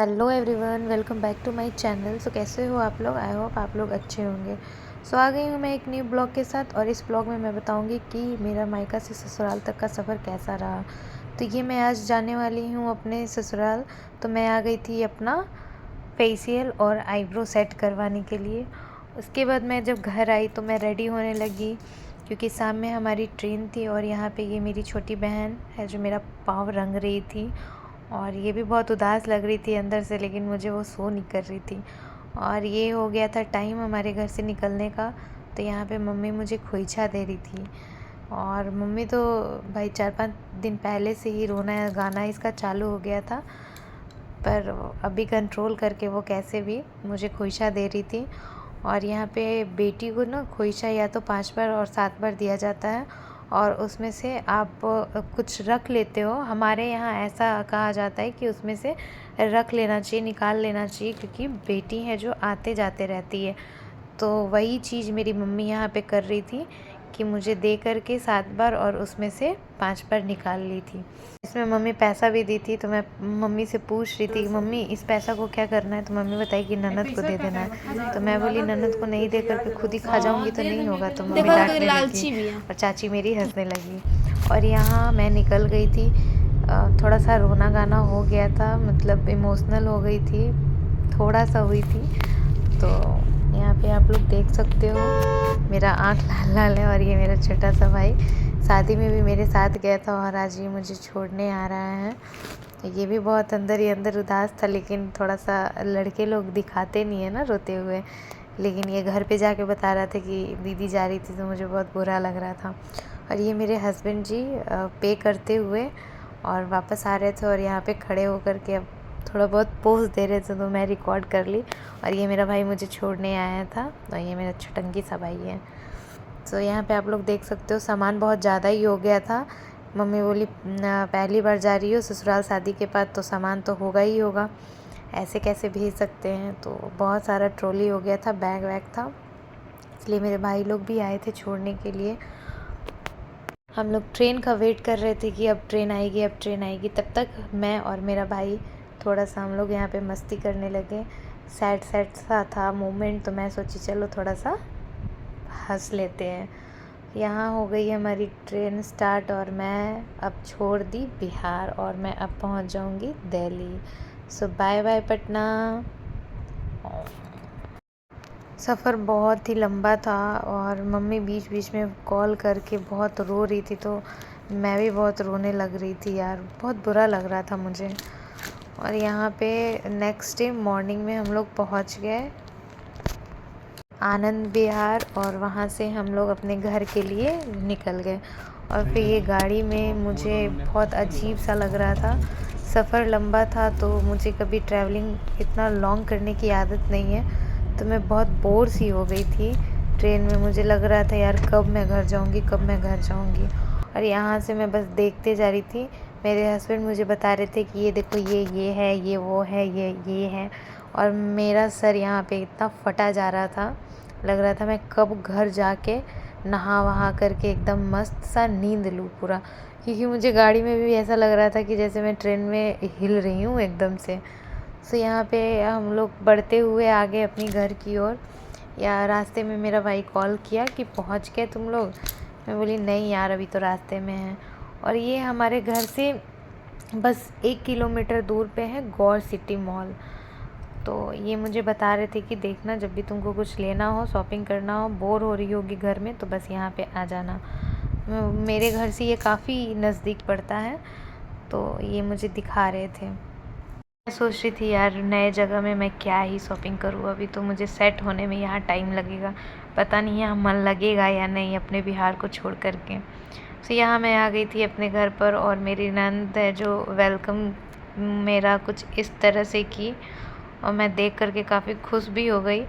Hello everyone, welcome back to my channel. So कैसे हो आप लोग? आई होप आप लोग अच्छे होंगे। सो आ गई हूँ मैं एक न्यू ब्लॉग के साथ, और इस ब्लॉग में मैं बताऊँगी कि मेरा मायका से ससुराल तक का सफ़र कैसा रहा। तो ये मैं आज जाने वाली हूँ अपने ससुराल। तो मैं आ गई थी अपना फेशियल और आईब्रो सेट करवाने के लिए। उसके बाद मैं जब घर आई तो मैं रेडी होने लगी, क्योंकि शाम में हमारी ट्रेन थी। और यहाँ पे ये मेरी छोटी बहन है जो मेरा पाँव रंग रही थी, और ये भी बहुत उदास लग रही थी अंदर से, लेकिन मुझे वो शो नहीं कर रही थी। और ये हो गया था टाइम हमारे घर से निकलने का। तो यहाँ पे मम्मी मुझे खोइछा दे रही थी, और मम्मी तो भाई 4-5 दिन पहले से ही रोना गाना इसका चालू हो गया था, पर अभी कंट्रोल करके वो कैसे भी मुझे खोइछा दे रही थी। और यहाँ पे बेटी को ना खोइछा या तो 5 बार और 7 बार दिया जाता है, और उसमें से आप कुछ रख लेते हो। हमारे यहाँ ऐसा कहा जाता है कि उसमें से रख लेना चाहिए, निकाल लेना चाहिए, क्योंकि बेटी है जो आते जाते रहती है। तो वही चीज़ मेरी मम्मी यहाँ पे कर रही थी कि मुझे दे करके 7 बार और उसमें से 5 बार निकाल ली थी। इसमें मम्मी पैसा भी दी थी। तो मैं मम्मी से पूछ रही थी कि मम्मी इस पैसा को क्या करना है। तो मम्मी बताई कि ननद को दे देना है। तो मैं बोली ननद को नहीं दे करके खुद ही खा जाऊंगी तो नहीं होगा। तो मम्मी डांटने लगी और चाची मेरी हंसने लगी। और यहाँ मैं निकल गई थी। थोड़ा सा रोना गाना हो गया था, मतलब इमोशनल हो गई थी, थोड़ा सा हुई थी। तो यहाँ पे आप लोग देख सकते हो मेरा आँख लाल लाल है। और ये मेरा छोटा सा भाई शादी में भी मेरे साथ गया था, और आज ये मुझे छोड़ने आ रहा है। ये भी बहुत अंदर ही अंदर उदास था, लेकिन थोड़ा सा लड़के लोग दिखाते नहीं है ना रोते हुए। लेकिन ये घर पे जाके बता रहा था कि दीदी जा रही थी, तो मुझे बहुत बुरा लग रहा था। और ये मेरे हस्बैंड जी पे करते हुए और वापस आ रहे थे, और यहाँ पे खड़े होकर के अब थोड़ा बहुत पोज दे रहे थे, तो मैं रिकॉर्ड कर ली। और ये मेरा भाई मुझे छोड़ने आया था, और ये मेरा छटंगी सा भाई है। तो यहाँ पे आप लोग देख सकते हो सामान बहुत ज़्यादा ही हो गया था। मम्मी बोली पहली बार जा रही हो ससुराल शादी के बाद, तो सामान तो होगा ही होगा, ऐसे कैसे भेज सकते हैं। तो बहुत सारा ट्रॉली हो गया था, बैग वैग था, इसलिए मेरे भाई लोग भी आए थे छोड़ने के लिए। हम लोग ट्रेन का वेट कर रहे थे कि अब ट्रेन आएगी, अब ट्रेन आएगी। तब तक मैं और मेरा भाई थोड़ा सा हम लोग यहाँ पे मस्ती करने लगे। सैड सैड सा था मोमेंट, तो मैं सोची चलो थोड़ा सा हंस लेते हैं। यहाँ हो गई हमारी ट्रेन स्टार्ट, और मैं अब छोड़ दी बिहार, और मैं अब पहुँच जाऊँगी दिल्ली। सो बाय बाय पटना। सफ़र बहुत ही लंबा था, और मम्मी बीच बीच में कॉल करके बहुत रो रही थी, तो मैं भी बहुत रोने लग रही थी यार, बहुत बुरा लग रहा था मुझे। और यहाँ पे नेक्स्ट डे मॉर्निंग में हम लोग पहुँच गए आनंद विहार, और वहाँ से हम लोग अपने घर के लिए निकल गए। और फिर ये गाड़ी में मुझे बहुत अजीब सा लग रहा था। सफ़र लंबा था, तो मुझे कभी ट्रैवलिंग इतना लॉन्ग करने की आदत नहीं है, तो मैं बहुत बोर सी हो गई थी ट्रेन में। मुझे लग रहा था यार कब मैं घर जाऊंगी, कब मैं घर जाऊंगी। और यहाँ से मैं बस देखते जा रही थी। मेरे हस्बैंड मुझे बता रहे थे कि ये देखो, ये है, ये वो है, ये है। और मेरा सर यहाँ पे इतना फटा जा रहा था, लग रहा था मैं कब घर जाके नहा वहा करके एकदम मस्त सा नींद लूँ पूरा, क्योंकि मुझे गाड़ी में भी ऐसा लग रहा था कि जैसे मैं ट्रेन में हिल रही हूँ एकदम से। सो यहाँ पे हम लोग बढ़ते हुए आगे अपनी घर की ओर। या रास्ते में मेरा भाई कॉल किया कि पहुँच गए तुम लोग। मैं बोली नहीं यार, अभी तो रास्ते में है। और ये हमारे घर से बस 1 किलोमीटर दूर पे है गौर सिटी मॉल। तो ये मुझे बता रहे थे कि देखना, जब भी तुमको कुछ लेना हो, शॉपिंग करना हो, बोर हो रही होगी घर में, तो बस यहाँ पे आ जाना। मेरे घर से ये काफ़ी नज़दीक पड़ता है, तो ये मुझे दिखा रहे थे। मैं सोच रही थी यार नए जगह में मैं क्या ही शॉपिंग करूँ, अभी तो मुझे सेट होने में यहाँ टाइम लगेगा। पता नहीं यहाँ मन लगेगा या नहीं अपने बिहार को छोड़ करके। तो यहाँ मैं आ गई थी अपने घर पर, और मेरी नंद है जो वेलकम मेरा कुछ इस तरह से की, और मैं देख करके काफ़ी खुश भी हो गई।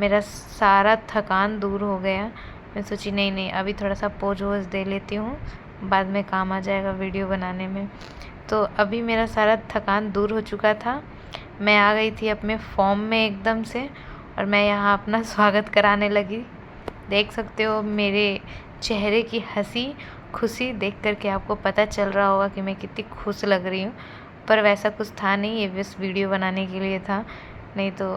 मेरा सारा थकान दूर हो गया। मैं सोची नहीं नहीं, अभी थोड़ा सा पोज वोज दे लेती हूँ, बाद में काम आ जाएगा वीडियो बनाने में। तो अभी मेरा सारा थकान दूर हो चुका था। मैं आ गई थी अपने फॉर्म में एकदम से, और मैं यहाँ अपना स्वागत कराने लगी। देख सकते हो मेरे चेहरे की हंसी खुशी देख करके आपको पता चल रहा होगा कि मैं कितनी खुश लग रही हूँ। पर वैसा कुछ था नहीं, ये बस वीडियो बनाने के लिए था, नहीं तो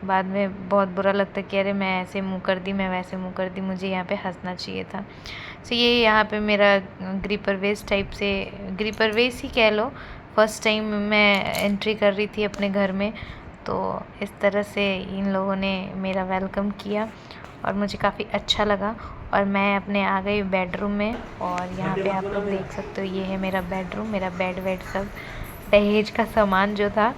बाद में बहुत बुरा लगता कि अरे मैं ऐसे मुँह कर दी, मैं वैसे मुँह कर दी, मुझे यहाँ पे हंसना चाहिए था। सो ये यहाँ पे मेरा गृह प्रवेश टाइप से, गृह प्रवेश ही कह लो, फर्स्ट टाइम मैं एंट्री कर रही थी अपने घर में, तो इस तरह से इन लोगों ने मेरा वेलकम किया और मुझे काफ़ी अच्छा लगा। और मैं अपने आ गई बेडरूम में, और यहाँ पे आप लोग देख सकते हो ये है मेरा बेडरूम, मेरा बेड वेड सब दहेज का सामान जो था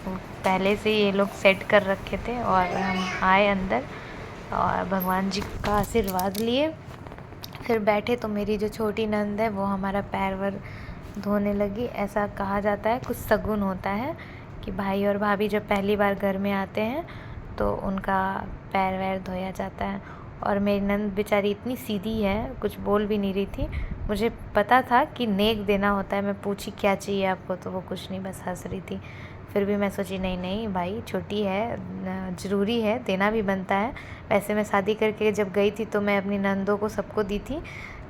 वो पहले से ये लोग सेट कर रखे थे। और हम आए अंदर और भगवान जी का आशीर्वाद लिए, फिर बैठे तो मेरी जो छोटी नंद है वो हमारा पैर वर धोने लगी। ऐसा कहा जाता है, कुछ शगुन होता है कि भाई और भाभी जब पहली बार घर में आते हैं तो उनका पैर वैर धोया जाता है। और मेरी नंद बेचारी इतनी सीधी है, कुछ बोल भी नहीं रही थी। मुझे पता था कि नेक देना होता है, मैं पूछी क्या चाहिए आपको, तो वो कुछ नहीं, बस हंस रही थी। फिर भी मैं सोची नहीं नहीं भाई छोटी है, ज़रूरी है, देना भी बनता है। वैसे मैं शादी करके जब गई थी तो मैं अपनी नंदों को सबको दी थी,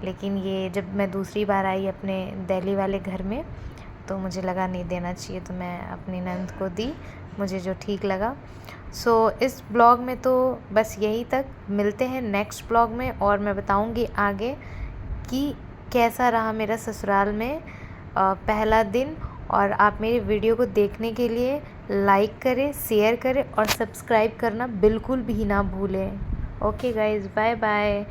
लेकिन ये जब मैं दूसरी बार आई अपने दिल्ली वाले घर में तो मुझे लगा नहीं देना चाहिए, तो मैं अपनी नंद को दी, मुझे जो ठीक लगा। सो इस ब्लॉग में तो बस यही तक, मिलते हैं नेक्स्ट ब्लॉग में, और मैं बताऊंगी आगे कि कैसा रहा मेरा ससुराल में पहला दिन। और आप मेरी वीडियो को देखने के लिए लाइक करें, शेयर करें और सब्सक्राइब करना बिल्कुल भी ना भूलें। Okay guys, bye bye.